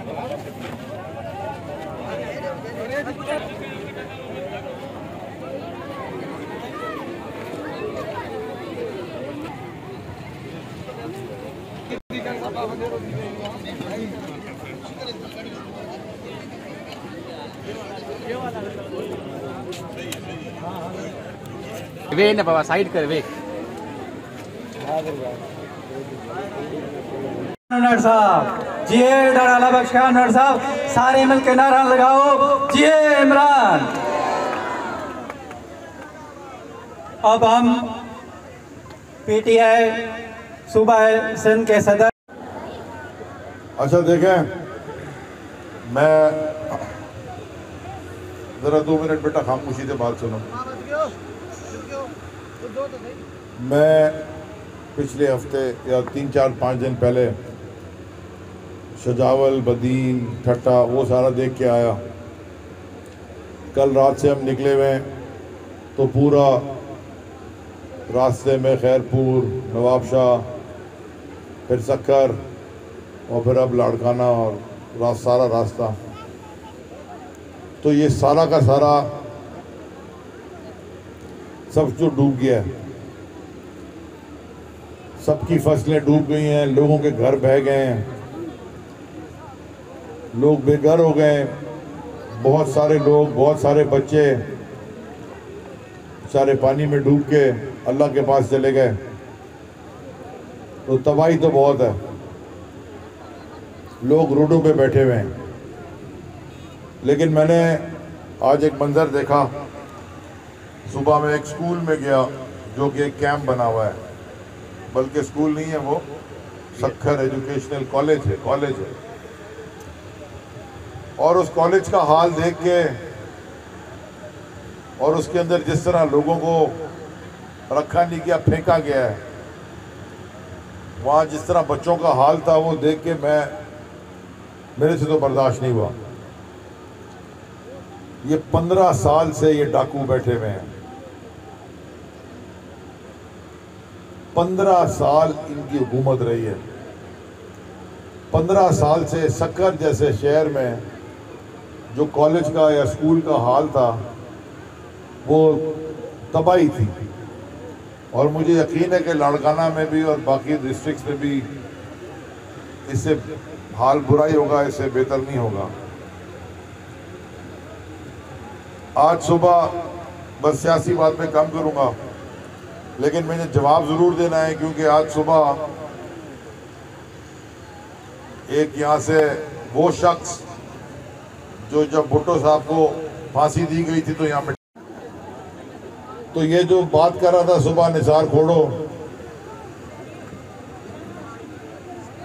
वे ना बाबा साइड कर वे साहब जी डराला बख्श खान साहब सारे मिल के नारा लगाओ जी इमरान। अब हम पीटीआई सूबा सिंध के सदर। अच्छा देखें, मैं जरा 2 मिनट बेटा खामोशी से बात सुनो। मैं पिछले हफ्ते या 3-4-5 दिन पहले शजावल, बदीन, ठट्टा वो सारा देख के आया। कल रात से हम निकले हुए हैं तो पूरा रास्ते में खैरपुर, नवाबशाह, फिर सक्कर और फिर अब लाड़काना और सारा रास्ता, तो ये सारा का सारा सब जो डूब गया है। सबकी फसलें डूब गई हैं, लोगों के घर बह गए हैं, लोग बेघर हो गए। बहुत सारे लोग, बहुत सारे बच्चे सारे पानी में डूब के अल्लाह के पास चले गए। तो तबाही तो बहुत है, लोग रोडों पे बैठे हुए हैं। लेकिन मैंने आज एक मंजर देखा। सुबह में एक स्कूल में गया जो कि एक कैंप बना हुआ है, बल्कि स्कूल नहीं है, वो सक्खर एजुकेशनल कॉलेज है। और उस कॉलेज का हाल देख के और उसके अंदर जिस तरह लोगों को रखा नहीं गया, फेंका गया है, वहाँ जिस तरह बच्चों का हाल था वो देख के मेरे से तो बर्दाश्त नहीं हुआ। ये 15 साल से ये डाकू बैठे हुए हैं, 15 साल इनकी हुकूमत रही है। 15 साल से सक्कर जैसे शहर में जो कॉलेज का या स्कूल का हाल था वो तबाही थी। और मुझे यकीन है कि लाड़काना में भी और बाकी डिस्ट्रिक्ट्स में भी इससे हाल बुरा ही होगा, इससे बेहतर नहीं होगा। आज सुबह बस सियासी बात में कम करूंगा, लेकिन मुझे जवाब ज़रूर देना है, क्योंकि आज सुबह एक यहाँ से वो शख्स जो जब भुट्टो साहब को फांसी दी गई थी तो यहाँ पे, तो ये जो बात कर रहा था सुबह निसार खोड़ो,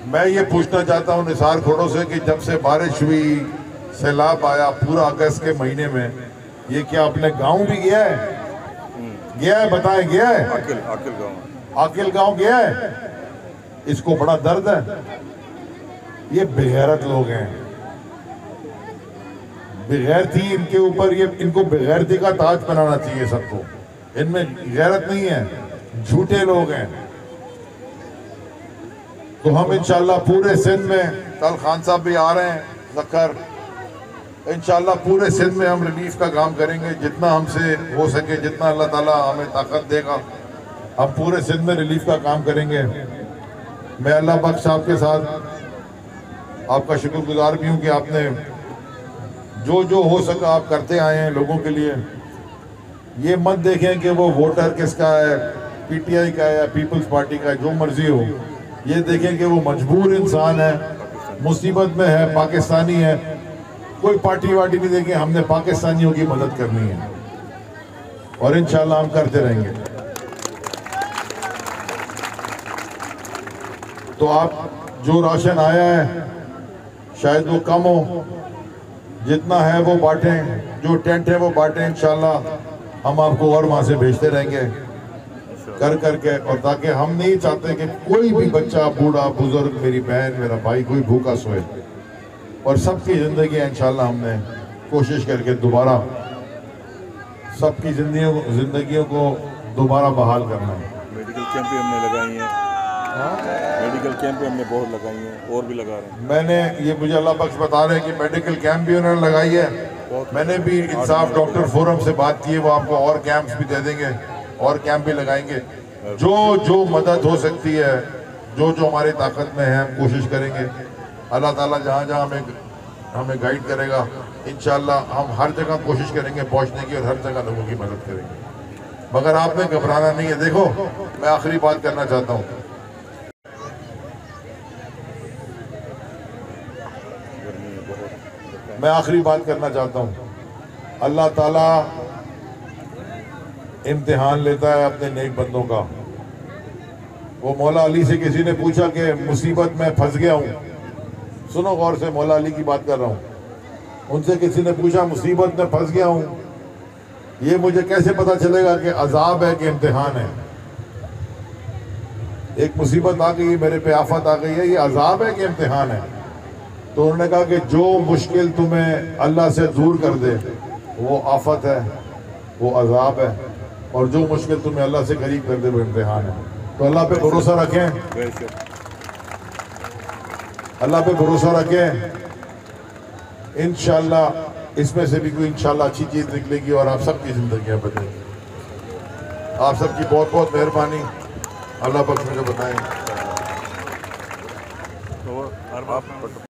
मैं ये पूछना चाहता हूँ निसार खोड़ो से कि जब से बारिश हुई, सैलाब आया पूरा अगस्त के महीने में, ये क्या अपने गांव भी गया है? बताएं, गया है? आकिल गांव गया है? इसको बड़ा दर्द है। ये बेगैरत लोग हैं, बेगैरती इनके ऊपर, ये इनको बेगैरती का ताज बनाना चाहिए सबको। इनमें गैरत नहीं है, झूठे लोग हैं। तो हम इंशाल्लाह पूरे सिंध में, कल खान साहब भी आ रहे हैं सक्कर, इंशाल्लाह पूरे सिंध में हम रिलीफ का काम करेंगे, जितना हमसे हो सके, जितना अल्लाह ताला हमें ताकत देगा, हम पूरे सिंध में रिलीफ का काम करेंगे। मैं अल्लाह बख्श साहब के साथ आपका शुक्रगुजार भी हूँ कि आपने जो हो सका आप करते आए हैं लोगों के लिए। ये मत देखें कि वो वोटर किसका है, पीटीआई का है या पीपल्स पार्टी का है, जो मर्जी हो। ये देखें कि वो मजबूर इंसान है, मुसीबत में है, पाकिस्तानी है। कोई पार्टी वार्टी नहीं देखें, हमने पाकिस्तानियों की मदद करनी है और इंशाल्लाह हम करते रहेंगे। तो आप जो राशन आया है शायद वो कम हो, जितना है वो बांटें, जो टेंट है वो बांटें। इंशाल्लाह हम आपको और वहाँ से भेजते रहेंगे कर करके, और ताकि हम नहीं चाहते कि कोई भी बच्चा, बूढ़ा, बुजुर्ग, मेरी बहन, मेरा भाई, कोई भूखा सोए। और सबकी ज़िंदगी इंशाल्लाह हमने कोशिश करके दोबारा सबकी ज़िंदगियों को दोबारा बहाल करना है। मेडिकल कैंप भी हमने लगाई हैं, मेडिकल कैंप हमने बहुत लगाई हैं और भी लगा रहे हैं। मैंने ये मुझे अल्लाह बख्श बता रहे हैं कि मेडिकल कैंप भी उन्होंने लगाई है। मैंने भी इंसाफ डॉक्टर फोरम से बात की है, वो आपको और कैंप्स भी दे देंगे और कैंप भी लगाएंगे। जो जो मदद हो सकती है, जो जो हमारी ताकत में है, हम कोशिश करेंगे। अल्लाह ताला जहाँ जहाँ हमें गाइड करेगा, इंशाल्लाह हम हर जगह कोशिश करेंगे पहुँचने की और हर जगह लोगों की मदद करेंगे। मगर आपने घबराना नहीं है। देखो, मैं आखिरी बात करना चाहता हूँ। मैं आखिरी बात करना चाहता हूँ। अल्लाह ताला इम्तिहान लेता है अपने नेक बंदों का। वो मौला अली से किसी ने पूछा कि मुसीबत में फंस गया हूँ, सुनो गौर से, मौला अली की बात कर रहा हूँ। उनसे किसी ने पूछा मुसीबत में फंस गया हूँ, ये मुझे कैसे पता चलेगा कि अजाब है कि इम्तिहान है? एक मुसीबत आ गई, मेरे पे आफत आ गई है, ये अजाब है कि इम्तिहान है? तो उन्होंने कहा कि जो मुश्किल तुम्हें अल्लाह से दूर कर दे वो आफत है, वो अजाब है, और जो मुश्किल तुम्हें अल्लाह से करीब कर दे वो इम्तिहान है। तो अल्लाह पे भरोसा रखें, अल्लाह पे भरोसा रखें। इंशाल्लाह इसमें से भी कोई इंशाल्लाह अच्छी चीज़ निकलेगी और आप सबकी ज़िंदगियाँ बदलेंगी। आप सबकी बहुत बहुत मेहरबानी। अल्लाह बख्श मुझे बताएं।